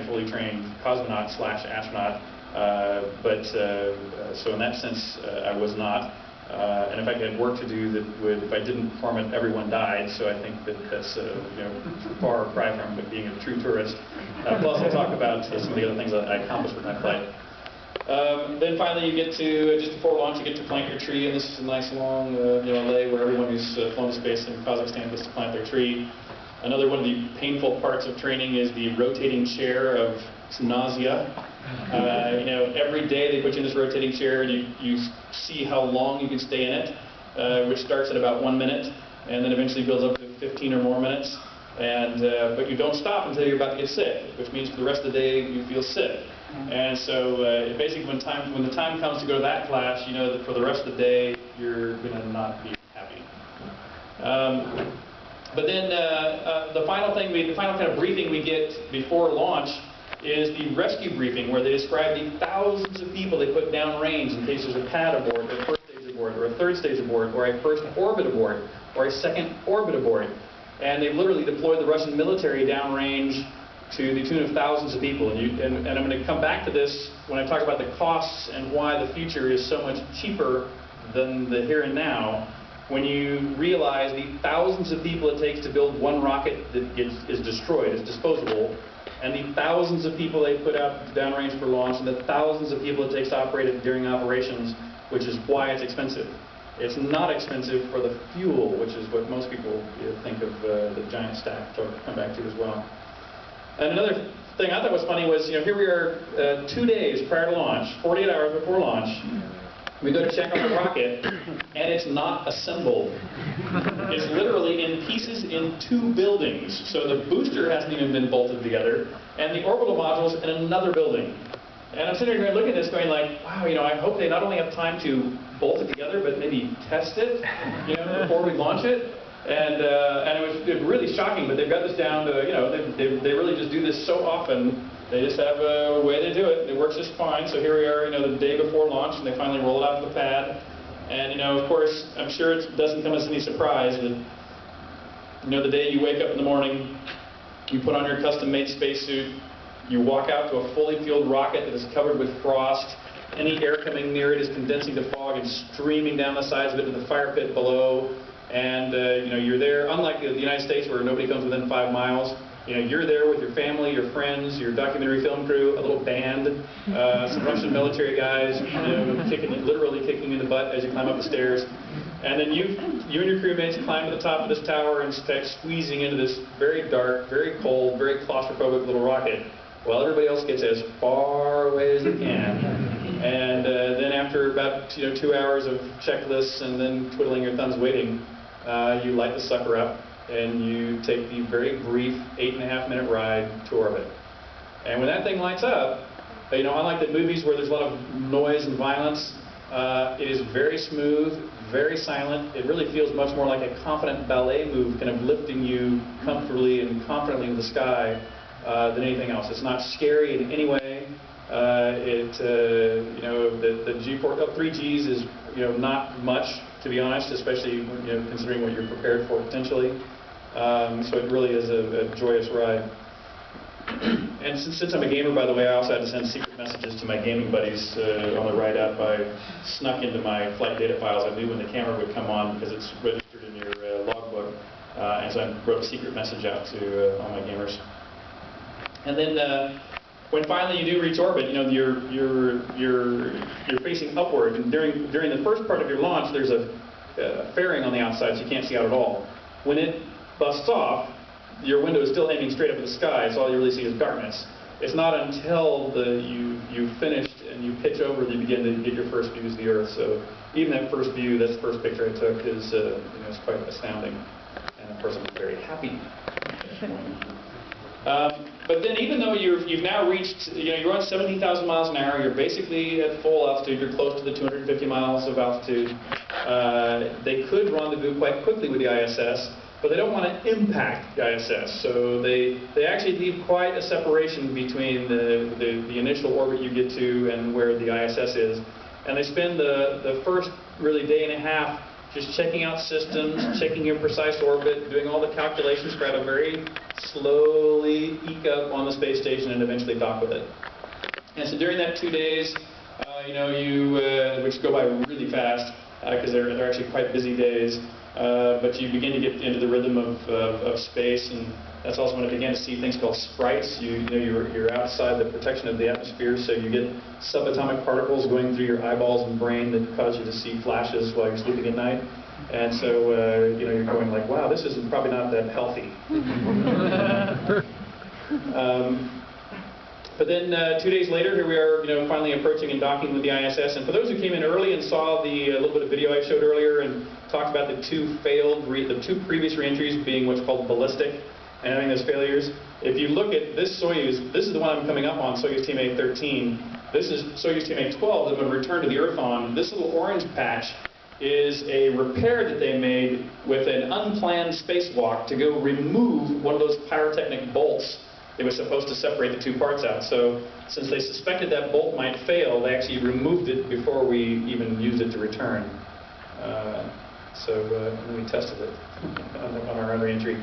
fully trained cosmonaut slash astronaut, so in that sense I was not. And in fact, I had work to do that would, if I didn't perform it, everyone died. So I think that that's far cry from being a true tourist. Plus, I'll talk about some of the other things that I accomplished with my flight. Then finally, you get to just before launch, you get to plant your tree, and this is a nice long lay where everyone who's flown to space in Kazakhstan gets to plant their tree. Another one of the painful parts of training is the rotating chair of nausea. Every day they put you in this rotating chair, and you see how long you can stay in it, which starts at about 1 minute, and then eventually builds up to 15 or more minutes. But you don't stop until you're about to get sick, which means for the rest of the day you feel sick. And so basically when the time comes to go to that class, you know that for the rest of the day you're going to not be happy. But then the final kind of briefing we get before launch is the rescue briefing, where they describe the thousands of people they put downrange in case there's a pad aboard, or a first stage aboard, or a third stage aboard, or a first orbit aboard, or a second orbit aboard. And they literally deployed the Russian military downrange to the tune of thousands of people. And I'm going to come back to this when I talk about the costs and why the future is so much cheaper than the here and now. When you realize the thousands of people it takes to build one rocket that is destroyed, is disposable, and the thousands of people they put out downrange for launch, and the thousands of people it takes to operate it during operations, which is why it's expensive. It's not expensive for the fuel, which is what most people think of the giant stack, to come back to as well. And another thing I thought was funny was, here we are 2 days prior to launch, 48 hours before launch. We go to check on the rocket, and it's not assembled. It's literally in pieces in 2 buildings. So the booster hasn't even been bolted together, and the orbital module's in another building. And I'm sitting here looking at this going like, wow, I hope they not only have time to bolt it together, but maybe test it, before we launch it. And it was really shocking, but they've got this down to, they really just do this so often. They just have a way to do it. It works just fine. So here we are, the day before launch, and they finally roll it out to the pad. And, of course, I'm sure it doesn't come as any surprise that, the day you wake up in the morning, you put on your custom-made spacesuit, you walk out to a fully fueled rocket that is covered with frost. Any air coming near it is condensing to fog and streaming down the sides of it to the fire pit below. And, you're there, unlike the United States where nobody comes within 5 miles. You're there with your family, your friends, your documentary film crew, a little band, some Russian military guys, literally kicking you in the butt as you climb up the stairs. And then you and your crewmates climb to the top of this tower and start squeezing into this very dark, very cold, very claustrophobic little rocket, while everybody else gets as far away as they can. And then after about 2 hours of checklists and then twiddling your thumbs waiting, you light the sucker up, and you take the very brief 8.5-minute ride to orbit. And when that thing lights up, unlike the movies where there's a lot of noise and violence, it is very smooth, very silent. It really feels much more like a confident ballet move, kind of lifting you comfortably and confidently into the sky than anything else. It's not scary in any way. The G-force up 3 Gs is not much, to be honest, especially considering what you're prepared for potentially. So it really is a joyous ride. And since I'm a gamer, by the way, I also had to send secret messages to my gaming buddies on the ride up. I snuck into my flight data files. I knew when the camera would come on because it's registered in your logbook. And so I wrote a secret message out to all my gamers. And then when finally you do reach orbit, you're facing upward. And during the first part of your launch, there's a fairing on the outside, so you can't see out at all. When it busts off, your window is still aiming straight up at the sky, so all you really see is darkness. It's not until you've finished and you pitch over that you begin to get your first views of the Earth. So even that first view, that's the first picture I took, is it's quite astounding. And of course, I'm very happy. But then even though you've now reached, you're on 17,000 miles an hour, you're basically at full altitude, you're close to the 250 miles of altitude. They could rendezvous quite quickly with the ISS, but they don't want to impact the ISS. So they actually leave quite a separation between the initial orbit you get to and where the ISS is. And they spend the first really day and a half just checking out systems, checking your precise orbit, doing all the calculations for how to very slowly eke up on the space station and eventually dock with it. And so during that 2 days, which go by really fast because they're actually quite busy days, but you begin to get into the rhythm of space, and that's also when I began to see things called sprites. You're outside the protection of the atmosphere, so you get subatomic particles going through your eyeballs and brain that cause you to see flashes while you're sleeping at night. And so you're going like, wow, this is probably not that healthy. But then 2 days later, here we are, finally approaching and docking with the ISS. And for those who came in early and saw the little bit of video I showed earlier and talked about the two previous reentries being what's called ballistic and having those failures, if you look at this Soyuz, this is the one I'm coming up on, Soyuz TMA-13. This is Soyuz TMA-12 that I'm going to return to the Earth on. This little orange patch is a repair that they made with an unplanned spacewalk to go remove one of those pyrotechnic bolts. It was supposed to separate the two parts out. So since they suspected that bolt might fail, they actually removed it before we even used it to return. And we tested it on our other entry.